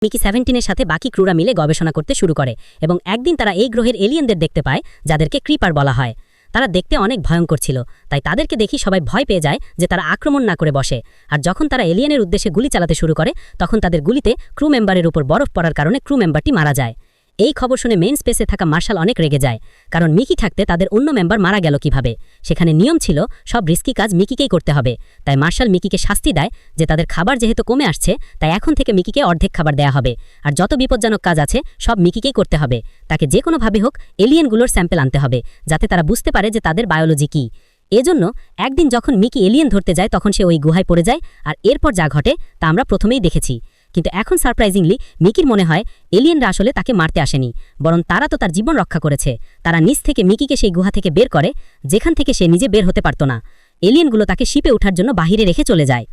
Mickey 17-এর সাথে বাকি ক্রুরা মিলে গবেষণা করতে শুরু করে এবং একদিন তারা এই গ্রহের এলিয়েনদের দেখতে পায় যাদেরকে ক্রিপার বলা হয়। তারা দেখতে অনেক ভয়ঙ্কর ছিল, তাই তাদেরকে দেখি সবাই ভয় পেয়ে যায় যে তারা আক্রমণ না করে বসে। আর যখন তারা এলিয়েনের উদ্দেশ্যে গুলি চালাতে শুরু করে তখন তাদের গুলিতে ক্রু মেম্বারের উপর বরফ পড়ার কারণে ক্রু মেম্বারটি মারা যায়। এই খবর শুনে মেইন স্পেসে থাকা মার্শাল অনেক রেগে যায়, কারণ মিকি থাকতে তাদের অন্য মেম্বার মারা গেল কিভাবে। সেখানে নিয়ম ছিল সব রিস্কি কাজ মিকিকেই করতে হবে, তাই মার্শাল মিকিকে শাস্তি দেয় যে তাদের খাবার যেহেতু কমে আসছে তাই এখন থেকে মিকিকে অর্ধেক খাবার দেয়া হবে, আর যত বিপজ্জনক কাজ আছে সব মিকিকেই করতে হবে। তাকে যে কোনোভাবে হোক এলিয়েনগুলোর স্যাম্পল আনতে হবে যাতে তারা বুঝতে পারে যে তাদের বায়োলজি কী। এজন্য একদিন যখন মিকি এলিয়েন ধরতে যায় তখন সে ওই গুহায় পড়ে যায়, আর এরপর যা ঘটে তা আমরা প্রথমেই দেখেছি। কিন্তু এখন সারপ্রাইজিংলি মিকির মনে হয় এলিয়েনরা আসলে তাকে মারতে আসেনি, বরং তারা তো তার জীবন রক্ষা করেছে। তারা নিচ থেকে মিকিকে সেই গুহা থেকে বের করে যেখান থেকে সে নিজে বের হতে পারত না। এলিয়েনগুলো তাকে শিপে ওঠার জন্য বাহিরে রেখে চলে যায়।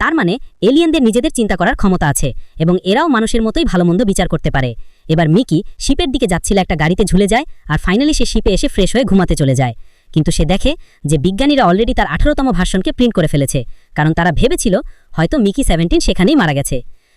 তার মানে এলিয়েনদের নিজেদের চিন্তা করার ক্ষমতা আছে এবং এরাও মানুষের মতোই ভালোমন্দ বিচার করতে পারে। এবার মিকি শিপের দিকে যাচ্ছিল, একটা গাড়িতে ঝুলে যায় আর ফাইনালি সে শিপে এসে ফ্রেশ হয়ে ঘুমাতে চলে যায়। কিন্তু সে দেখে যে বিজ্ঞানীরা অলরেডি তার 18তম ভার্সনকে প্রিন্ট করে ফেলেছে, কারণ তারা ভেবেছিল হয়তো মিকি 17 সেখানেই মারা গেছে।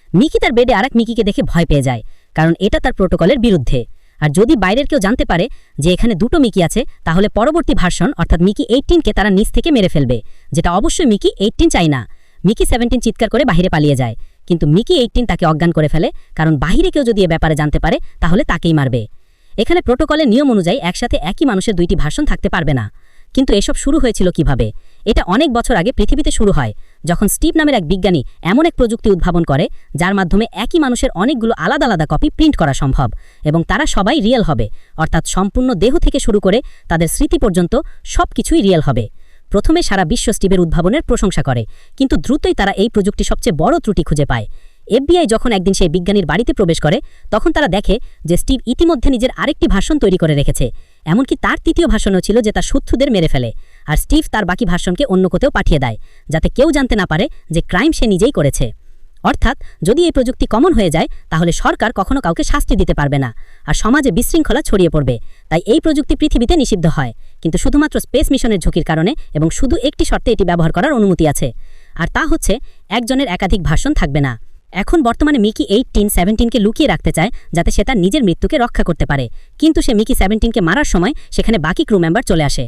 মিকি তার বেডে আরেক মিকিকে দেখে ভয় পেয়ে যায়, কারণ এটা তার প্রোটোকলের বিরুদ্ধে। আর যদি বাইরের কেউ জানতে পারে যে এখানে দুটো মিকি আছে তাহলে পরবর্তী ভার্সন অর্থাৎ মিকি 18কে তারা নিচ থেকে মেরে ফেলবে, যেটা অবশ্যই মিকি 18 চাই না। মিকি 17 চিৎকার করে বাহিরে পালিয়ে যায়, কিন্তু মিকি 18 তাকে অজ্ঞান করে ফেলে, কারণ বাহিরে কেউ যদি এ ব্যাপারে জানতে পারে তাহলে তাকেই মারবে। এখানে প্রোটোকলের নিয়ম অনুযায়ী একসাথে একই মানুষের দুইটি ভার্সন থাকতে পারবে না। কিন্তু এসব শুরু হয়েছিল কিভাবে? এটা অনেক বছর আগে পৃথিবীতে শুরু হয়, যখন স্টিভ নামের এক বিজ্ঞানী এমন এক প্রযুক্তি উদ্ভাবন করে যার মাধ্যমে একই মানুষের অনেকগুলো আলাদা আলাদা কপি প্রিন্ট করা সম্ভব, এবং তারা সবাই রিয়েল হবে, অর্থাৎ সম্পূর্ণ দেহ থেকে শুরু করে তাদের স্মৃতি পর্যন্ত সব কিছুই রিয়েল হবে। প্রথমে সারা বিশ্ব স্টিভের উদ্ভাবনের প্রশংসা করে, কিন্তু দ্রুতই তারা এই প্রযুক্তি সবচেয়ে বড় ত্রুটি খুঁজে পায়। এফবিআই যখন একদিন সেই বিজ্ঞানীর বাড়িতে প্রবেশ করে তখন তারা দেখে যে স্টিভ ইতিমধ্যে নিজের আরেকটি ভাষণ তৈরি করে রেখেছে, এমনকি তার তৃতীয় ভাষণও ছিল যে তার শত্রুদের মেরে ফেলে। আর স্টিভ তার বাকি ভাষণকে অন্য কোথাও পাঠিয়ে দেয় যাতে কেউ জানতে না পারে যে ক্রাইম সে নিজেই করেছে। অর্থাৎ যদি এই প্রযুক্তি কমন হয়ে যায় তাহলে সরকার কখনো কাউকে শাস্তি দিতে পারবে না, আর সমাজে বিশৃঙ্খলা ছড়িয়ে পড়বে। তাই এই প্রযুক্তি পৃথিবীতে নিষিদ্ধ হয়, কিন্তু শুধুমাত্র স্পেস মিশনের ঝুঁকির কারণে, এবং শুধু একটি শর্তে এটি ব্যবহার করার অনুমতি আছে, আর তা হচ্ছে একজনের একাধিক ভাষণ থাকবে না। এখন বর্তমানে মিকি 17কে লুকিয়ে রাখতে চায় যাতে সে তার নিজের মৃত্যুকে রক্ষা করতে পারে, কিন্তু সে মিকি 17কে মারার সময় সেখানে বাকি ক্রু মেম্বার চলে আসে,